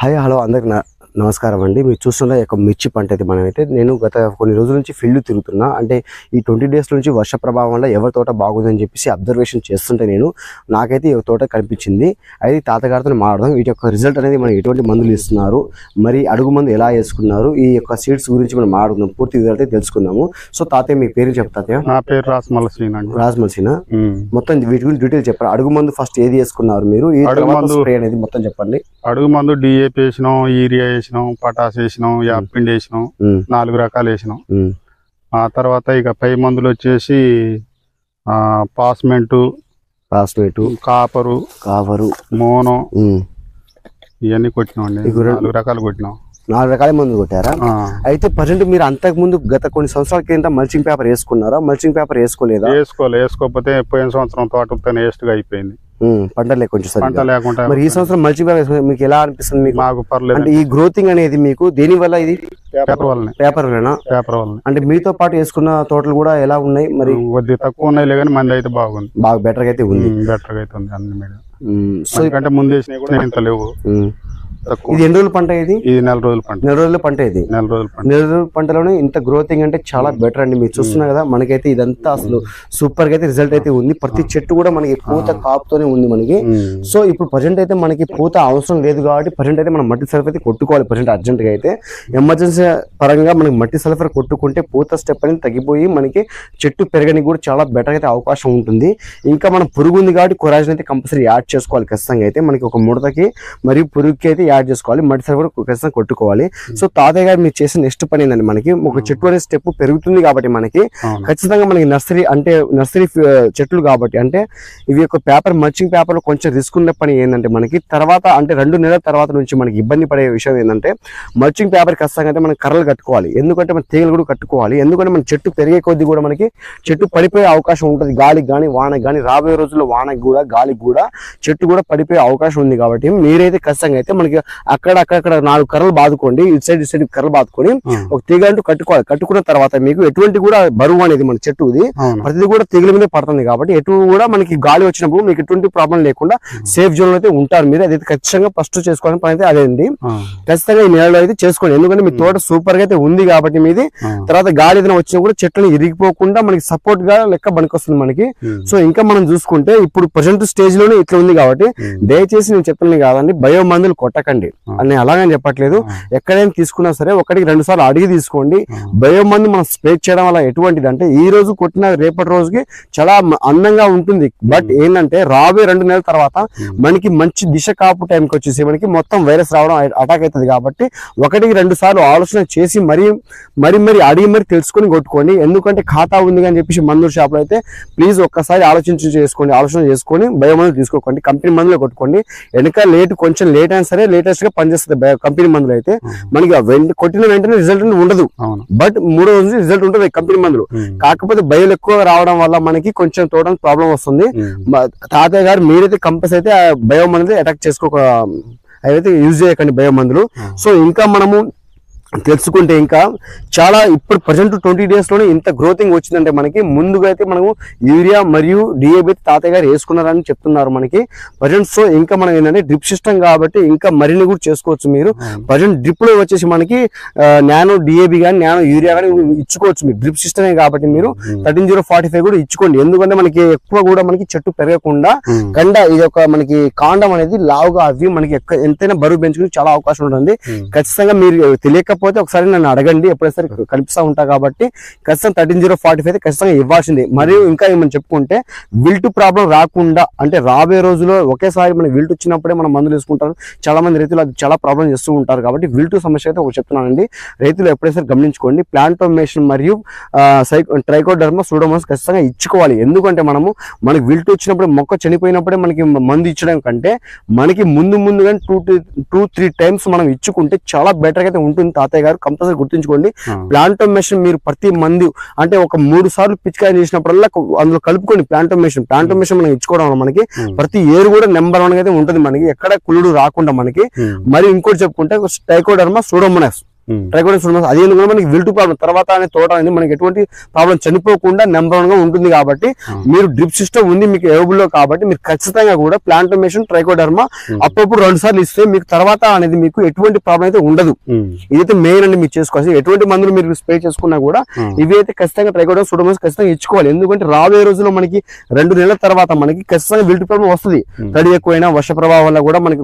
Hi hello అందరికి నమస్కారం అండి. మీరు చూస్తున్న యొక్క మిర్చి పంట అయితే మనమైతే నేను గత కొన్ని రోజుల నుంచి ఫీల్డ్ తిరుగుతున్నా. అంటే ఈ 20 డేస్ నుంచి వర్ష ప్రభావం వల్ల ఎవరి తోట బాగుందని చెప్పేసి అబ్జర్వేషన్ చేస్తుంటే నాకైతే ఈ తోట కనిపించింది. అయితే తాతగారితో మాట్లాడదాం. వీటి యొక్క రిజల్ట్ అనేది మనం ఎటువంటి మందులు ఇస్తున్నారు, మరి అడుగు మందు ఎలా వేసుకున్నారు, ఈ యొక్క సీడ్స్ గురించి మనం మాట్లాడుకుందాం. పూర్తి రిజల్ట్ అయితే తెలుసుకుందాము. సో తాతయ్య మీ పేరు చెప్తాతయ్య? నా పేరు రాజమలసీన. మొత్తం వీటి గురించి డీటెయిల్ చెప్పారు. అడుగు మందు ఫస్ట్ ఏది వేసుకున్నారు మీరు, ఈ స్ప్రే అనేది మొత్తం చెప్పండి. అడుగు మందు డిఏపి వేసినాం, యూరియా వేసినాం, పటాస్ వేసినాం, యాపిండి వేసినాం, 4 రకాలు వేసినాం. ఆ తర్వాత ఇక పై మందులు వచ్చేసి పాస్మెంట్, కాపరు, మోనో ఇవన్నీ కొట్టినాం అండి. 4 రకాలు కొట్టినాం. 4 రకాల మందులు కొట్టారా? అయితే ప్రజెంట్ మీరు అంతకు ముందు గత కొన్ని సంవత్సరాల కింద మల్చింగ్ పేపర్ వేసుకున్నారా? మల్చింగ్ పేపర్ వేసుకోలేదా? వేసుకోకపోతే పోయిన సంవత్సరం తోట వేస్ట్ గా అయిపోయింది, పంట లేకుండా. మరి ఈ సంవత్సరం మల్చింగ్ పేపర్ మీకు ఎలా అనిపిస్తుంది? మాకు పర్లేదు. అంటే ఈ గ్రోతింగ్ అనేది మీకు దేని వల్ల? ఇది పేపర్ వల్ల. అంటే మీతో పాటు వేసుకున్న తోటలు కూడా ఎలా ఉన్నాయి? మరి కొద్ది తక్కువ ఉన్నాయి కానీ మంది అయితే బాగుంది, బాగా బెటర్ గా అయితే ఉంది. అన్ని మీద. సో ఎందుకంటే ముందు వేసినవి కూడా ఇంత లేవు. ఇది ఎన్ని రోజుల పంట? ఇది 4 రోజుల పంట. 4 రోజుల పంట. ఇది 4 రోజుల పంటలోనే ఇంత గ్రోతింగ్ అంటే చాలా బెటర్ అండి. మీరు చూస్తున్నారు కదా, మనకైతే ఇదంతా అసలు సూపర్ గా అయితే రిజల్ట్ అయితే ఉంది. ప్రతి చెట్టు కూడా మనకి పూత కాపుతోనే ఉంది మనకి. సో ఇప్పుడు ప్రజెంట్ అయితే మనకి పూత అవసరం లేదు కాబట్టి ప్రజెంట్ అయితే మనం మట్టి సల్ఫర్ అయితే కొట్టుకోవాలి. ప్రజెంట్ అర్జెంట్ గా అయితే ఎమర్జెన్సీ పరంగా మనకి మట్టి సల్ఫర్ కొట్టుకుంటే పూత స్టెప్ అనేది తగ్గిపోయి మనకి చెట్టు పెరగడానికి కూడా చాలా బెటర్ అయితే అవకాశం ఉంటుంది. ఇంకా మనం పురుగు ఉంది కాబట్టి కొరాజిన్ అయితే కంపల్సరీ యాడ్ చేసుకోవాలి ఖచ్చితంగా. అయితే మనకి ఒక ముడతకి మరియు పురుగుకి అయితే యాడ్ చేసుకోవాలి, మట్టి సల్ఫర్ ఖచ్చితంగా కొట్టుకోవాలి. సో తాతయ్య గారు మీరు చేసిన నెక్స్ట్ పని ఏంటంటే, మనకి ఒక చెట్టు అనే స్టెప్ పెరుగుతుంది కాబట్టి మనకి ఖచ్చితంగా మనకి నర్సరీ చెట్లు కాబట్టి అంటే ఇవి ఒక పేపర్ మల్చింగ్ పేపర్ లో కొంచెం రిస్క్ ఉన్న పని ఏంటంటే, మనకి తర్వాత అంటే 2 నెలల తర్వాత నుంచి మనకి ఇబ్బంది పడే విషయం ఏంటంటే, మల్చింగ్ పేపర్ ఖచ్చితంగా అయితే మనం కర్రలు కట్టుకోవాలి. ఎందుకంటే మన తీగలు కూడా కట్టుకోవాలి. ఎందుకంటే మన చెట్టు పెరిగే కొద్దీ కూడా మనకి చెట్టు పడిపోయే అవకాశం ఉంటుంది. గాలికి కానీ వానకి కానీ, రాబోయే రోజుల్లో వానకి కూడా గాలికి కూడా చెట్టు కూడా పడిపోయే అవకాశం ఉంది. కాబట్టి మీరైతే ఖచ్చితంగా అయితే మనకి అక్కడ 4 కర్రలు బాదుకోండి. ఇటు సైడ్ కర్రలు బాదుకొని ఒక తీగ అంటూ కట్టుకోవాలి. కట్టుకున్న తర్వాత మీకు ఎటువంటి కూడా బరువు అనేది మన చెట్టుది ప్రతిదీ కూడా తీగల మీద పడుతుంది కాబట్టి ఎటు కూడా మనకి గాలి వచ్చినప్పుడు మీకు ఎటువంటి ప్రాబ్లం లేకుండా సేఫ్ జోన్ అయితే ఉంటారు మీరు. అదైతే ఖచ్చితంగా ఫస్ట్ చేసుకోవాలని పని అయితే అదే అండి. ఖచ్చితంగా ఈ నెలలో అయితే చేసుకోండి. ఎందుకంటే మీ తోట సూపర్ గా అయితే ఉంది కాబట్టి మీది తర్వాత గాలి ఏదైనా వచ్చినా కూడా చెట్లను ఇరిగిపోకుండా మనకి సపోర్ట్ గా లెక్క పనికొస్తుంది మనకి. సో ఇంకా మనం చూసుకుంటే ఇప్పుడు ప్రజెంట్ స్టేజ్ లోనే ఇట్లా ఉంది కాబట్టి దయచేసి నేను చెప్తున్నాను కాదండి, బయో మందులు కొట్టకండి అని అలాగని చెప్పట్లేదు. ఎక్కడైనా తీసుకున్నా సరే 1-2 సార్లు అడిగి తీసుకోండి. బయో మందు మనం స్ప్రే చేయడం వల్ల ఎటువంటిది అంటే, ఈ రోజు కొట్టిన రేపటి రోజుకి చాలా అందంగా ఉంటుంది. బట్ ఏంటంటే రాబోయే 2 నెలల తర్వాత మనకి మంచి దిశ కాపు టైంకి వచ్చేసి మనకి మొత్తం వైరస్ రావడం అటాక్ అవుతుంది. కాబట్టి 1-2 సార్లు ఆలోచన చేసి మరి అడిగి మరి తెలుసుకొని కొట్టుకోండి. ఎందుకంటే ఖాతా ఉంది అని చెప్పేసి మందుల షాప్ లో అయితే ప్లీజ్ ఒక్కసారి ఆలోచన చేసుకొని బయో మందులు తీసుకోకండి. కంపెనీ మందులు కొట్టుకోండి. వెనక కొంచెం లేట్ అయినా సరే లేటెస్ట్ గా పనిచేస్తుంది కంపెనీ మందులు అయితే. మనకి కొట్టిన వెంటనే రిజల్ట్ ఉండదు, బట్ 3 రోజులు రిజల్ట్ ఉంటుంది కంపెనీ మందులు. కాకపోతే బయలు ఎక్కువ రావడం వల్ల మనకి కొంచెం తోట ప్రాబ్లం వస్తుంది. తాతయ్య గారు మీరైతే కంపల్సరీ అయితే బయో మందులు అటాక్ అయితే యూజ్ చేయకండి బయో మందులు. సో ఇంకా మనము తెలుసుకుంటే ఇంకా చాలా ఇప్పుడు ప్రజెంట్ 20 డేస్ లోనే ఇంత గ్రోతింగ్ వచ్చిందంటే మనకి ముందుగా అయితే మనము యూరియా మరియు డిఏబి తాతయ్య గారు వేసుకున్నారని చెప్తున్నారు మనకి ప్రజెంట్. సో ఇంకా మనం ఏంటంటే డ్రిప్ సిస్టమ్ కాబట్టి ఇంకా మరిన్ని కూడా చేసుకోవచ్చు మీరు. ప్రజెంట్ డ్రిప్ లో వచ్చేసి మనకి నానో డిఏబి కానీ నానో యూరియా కానీ ఇచ్చుకోవచ్చు మీరు. డ్రిప్ సిస్టమే కాబట్టి మీరు 13-0-45 కూడా ఇచ్చుకోండి. ఎందుకంటే మనకి ఎక్కువ కూడా మనకి చెట్టు పెరగకుండా ఇది ఒక మనకి కాండం అనేది లావుగా అవి మనకి ఎంతైనా బరువు పెంచుకుని చాలా అవకాశం ఉంటుంది. ఖచ్చితంగా మీరు తెలియక ఒకసారి నన్ను అడగండి, ఎప్పుడైనా కల్పిస్తా ఉంటా కాబట్టి ఖచ్చితంగా 13-0-45 ఖచ్చితంగా ఇవ్వాల్సింది. మరియు ఇంకా ఏమని చెప్పుకుంటే విల్ట్ ప్రాబ్లం రాకుండా అంటే రాబోయే రోజుల్లో ఒకేసారి మనకి విల్ట్ వచ్చినప్పుడే మనం మందులు వేసుకుంటారు. చాలా మంది రైతులు అది చాలా ప్రాబ్లం చేస్తూ ఉంటారు. కాబట్టి విల్ట్ సమస్య అయితే ఒకటి చెప్తున్నానండి, రైతులు ఎప్పుడైనా గమనించుకోండి. ప్లాంటోమేషన్ మరియు ట్రైకోడర్మా సూడోమోనాస్ ఖచ్చితంగా ఇచ్చుకోవాలి. ఎందుకంటే మనకి విల్ట్ వచ్చినప్పుడు మొక్క చనిపోయినప్పుడే మనకి మందు ఇచ్చడం కంటే మనకి ముందుగా 2-3 టైమ్స్ మనం ఇచ్చుకుంటే చాలా బెటర్ అయితే ఉంటుంది. తాతయ్య గారు కంపల్సరీ గుర్తుంచుకోండి. ప్లాంటోమేషన్ మీరు ప్రతి మందు అంటే ఒక 3 సార్లు పిచికారీ చేసినప్పుడల్లా అందులో కలుపుకోండి. ప్లాంటోమేషన్ మనం ఇచ్చుకోవడం వల్ల మనకి ప్రతి ఏరు కూడా నెంబర్ 1 అయితే ఉంటుంది. మనకి ఎక్కడ కుళ్ళుడు రాకుండా మనకి. మరి ఇంకోటి చెప్పుకుంటే ట్రైకోడర్మా సూడోమోనాస్ ట్రైకోడర్మా సూడోమోనాస్ అది కూడా మనకి విల్టు ప్రాబ్లం తర్వాత అనే తోట అనేది మనకి ఎటువంటి ప్రాబ్లం చనిపోకుండా నెంబర్ 1 గా ఉంటుంది కాబట్టి మీరు డ్రిప్ సిస్టమ్ ఉంది మీకు అవైలబుల్ లో కాబట్టి మీరు ఖచ్చితంగా కూడా ప్లాంటోమేషన్ ట్రైకోడర్మా అప్పుడప్పుడు 2 సార్లు ఇస్తే మీకు తర్వాత అనేది మీకు ఎటువంటి ప్రాబ్లం అయితే ఉండదు. ఇదైతే మెయిన్ అండి మీరు చేసుకోవాలి. ఎటువంటి మందులు మీరు స్ప్రే చేసుకున్నా కూడా ఇవి అయితే ఖచ్చితంగా ట్రైకోడర్మా సూడోమోనాస్ ఖచ్చితంగా ఇచ్చుకోవాలి. ఎందుకంటే రాబోయే రోజుల్లో మనకి 2 నెలల తర్వాత మనకి ఖచ్చితంగా విల్టు ప్రాబ్లం వస్తుంది. తడి ఎక్కువైనా వర్ష ప్రభావం వల్ల కూడా మనకి